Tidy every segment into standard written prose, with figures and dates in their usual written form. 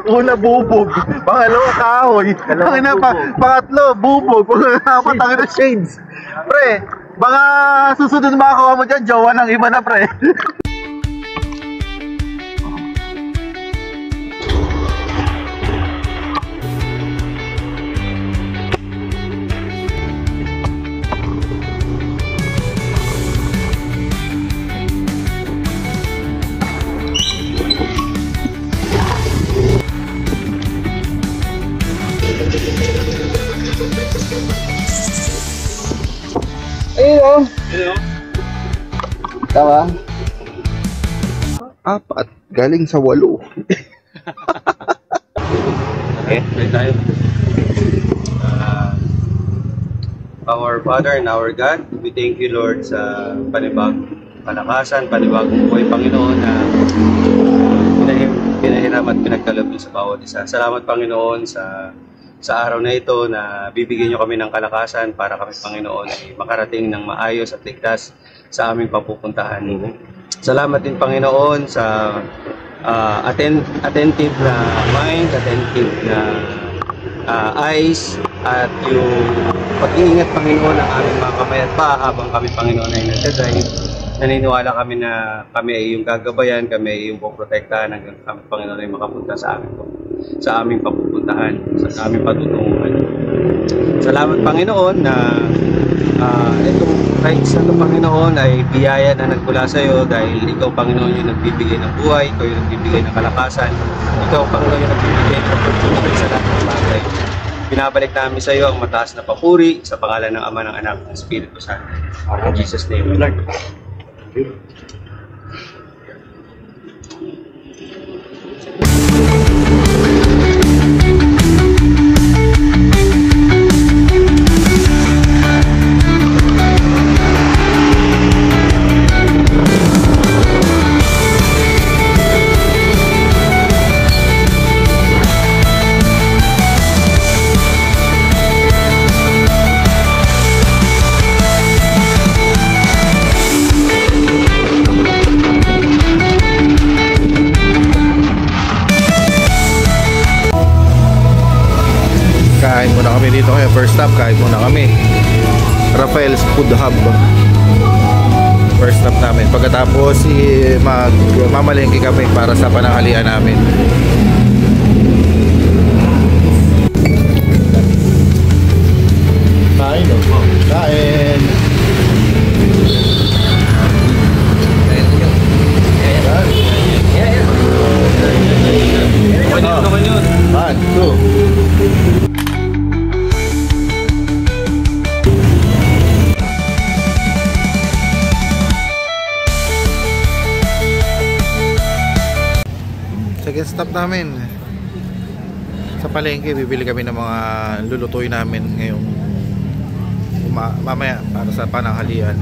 Una, bubog. Pangalawa, kahoy. Pangatlo, bubog. Pang-apat, tangin na shades. Pre, baka susunod na makakuha mo dyan, jowa ng iba na, pre. Ayun, tama. 4 galing sa 8. Okay, pray tayo. Our Father and our God, we thank you, Lord, sa panibagong kalakasan, panibagong buhay, Panginoon, na pinahiram at pinagkaloob sa bawat isa. Salamat, Panginoon, sa araw na ito na bibigyan niyo kami ng kalakasan para kami, Panginoon, ay makarating ng maayos at ligtas sa aming papupuntahan. Salamat din, Panginoon, sa attentive na mind, attentive na eyes, at yung pag-iingat, Panginoon, ng aming mga kamay at paa habang kami, Panginoon, ay nagdadrive. Naniniwala kami na kami ay iyong gagabayan, kami ay iyong poprotektahan hanggang kami, Panginoon, ay makapunta sa aming papupuntahan, sa aming patutunguhan. Salamat, Panginoon, na itong kahit sa ito, Panginoon, ay biyaya na nagmula sa iyo dahil ikaw, Panginoon, yung nagbibigay ng buhay, ikaw yung nagbibigay ng kalakasan, ikaw, Panginoon, yung nagbibigay ng opportunity sa lahat ng bagay. Binabalik namin sa iyo ang mataas na papuri sa pangalan ng Ama, ng Anak, ng Espiritu Santo. In Jesus' name, Lord. Kain muna kami dito kaya first stop, kain muna kami Rafael's Food Hub. First stop namin. Pagkatapos mamalengke kami para sa pananghalian namin. Kain, oh. Kain. One, two. Second stop namin sa palengke, bibili kami ng mga lulutuin namin ngayong mamaya para sa pananghalian.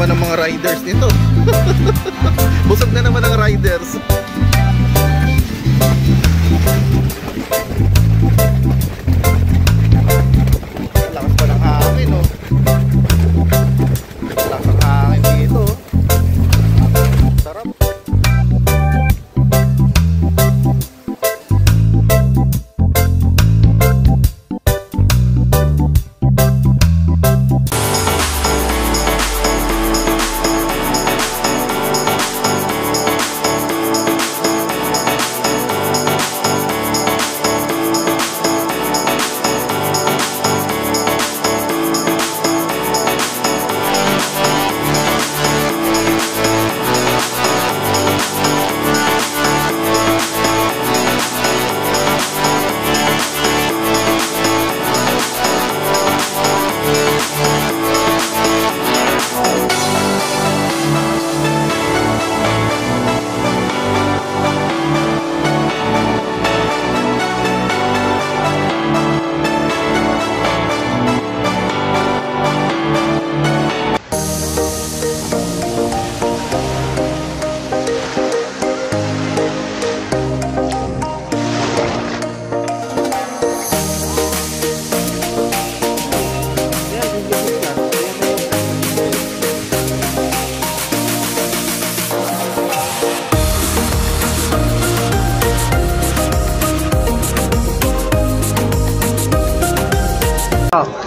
naman ang mga riders nito. Busog na naman ang riders. Lakas pa ng hangin, oh. Lakas ng hangin dito, oh. Sarap.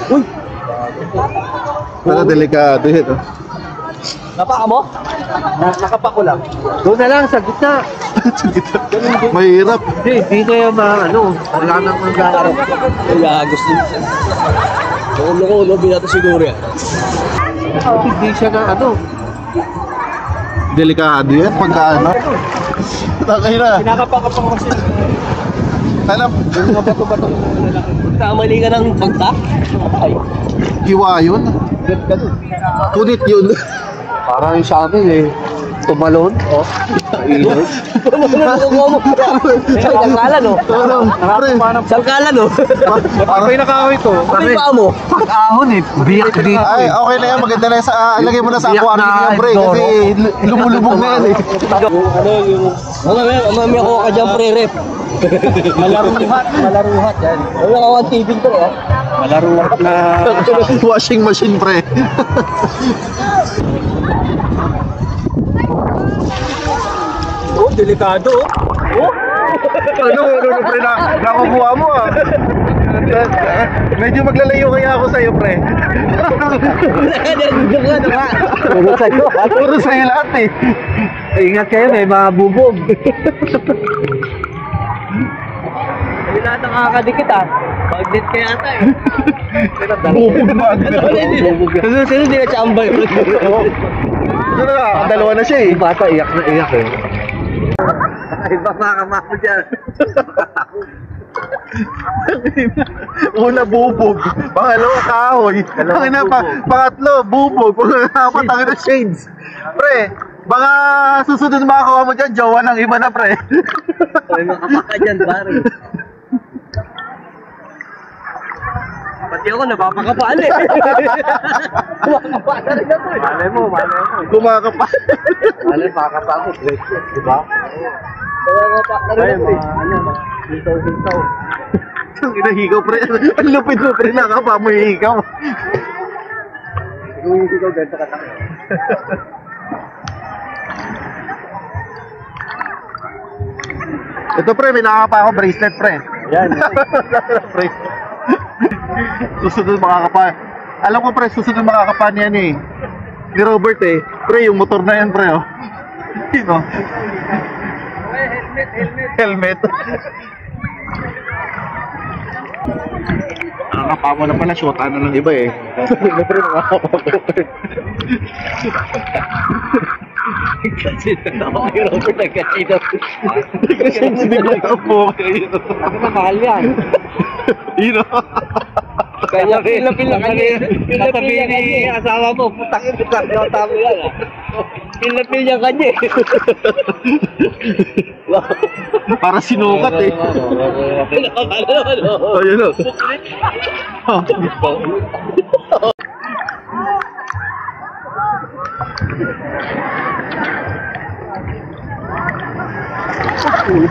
Uy! Pero delikado ito. Napaka mo? Nakapa ko lang. Doon na lang, sa gitna. Mahirap. Hindi kayo wala nang mag-aarap. Kaya gusto niya. Loko-loko, binato siguro yan. Hindi siya na Delikado yan pagka Takay na. Kinakapa-kapa ko kasi. Alam, Yung mga bato-bato ng lalaki. Kamali ka ng pagta? Ay. hiwa yun. Punit yun. Parang yung sa amin tumalon. Oh. Ilog. Sangkalan Pre, Sangkalan parang may nakahoy to. Ano ba mo? Pag-ahon biyak dito. Ay, okay na yan. Maganda na yan. Lagay mo na sa aquarium yan, pre. Kasi lumulubog na yan, eh. Mamaya ko ka dyan, pre-rep. Malaruhat yan. Wala ka ang TV to, Malaruhat na... Washing machine, pre. Oh, delikado. Ano, pre, nakukuha mo, ah. Medyo maglalayo kaya ako sa'yo, pre. Puro sa'yo. Puro sa'yo lahat, eh. Ingat kayo, may mga bubog. Hindi lahat nakakadikit, Magnet kaya ata, Bubog magnet. Sino di na-chamba yun? Ano na, dalawa na siya, eh. Yung bata, iyak na iyak, Ay, baka mo dyan. Una, bubog. Pangalawa, kahoy. Pangatlo, bubog. Pangalawa, na shades. Pre, baka susunod makakuha mo dyan, jowa ng iba na, pre. Ay, makapaka dyan, pare. Pati ako, napapakapaan, Napapakapaan talaga po, Malay mo. Kumakapa. Malay, pakapa ako. Diba? Pakapa talaga po, Hintaw. Ang inahigaw, pre. Ang lupit mo, pre. Nakapa mo yung higaw. Yung ikaw, ganito ka tayo. Ito, pre. May nakapa ako bracelet, pre. Yan. Pre. Susunod makakapa. Alam ko, pre, susunod makakapa niyan, eh. Ni Robert, eh. Pre, yung motor na yan, pre, oh. Yun, oh. Helmet. Nakakapa mo na pala, shota na ng iba, eh. Pre, nakakapa ko. Kasi ako kay Robert nagkachita. Kasi bigla ka po kayo. Ako na mahal yan. Yun, oh. Kaya pila-pila kanya ni asawa mo, putang ina ka, tama yan Pila-pila kanya Para sinukat, eh. Ayun, oh. Ulo.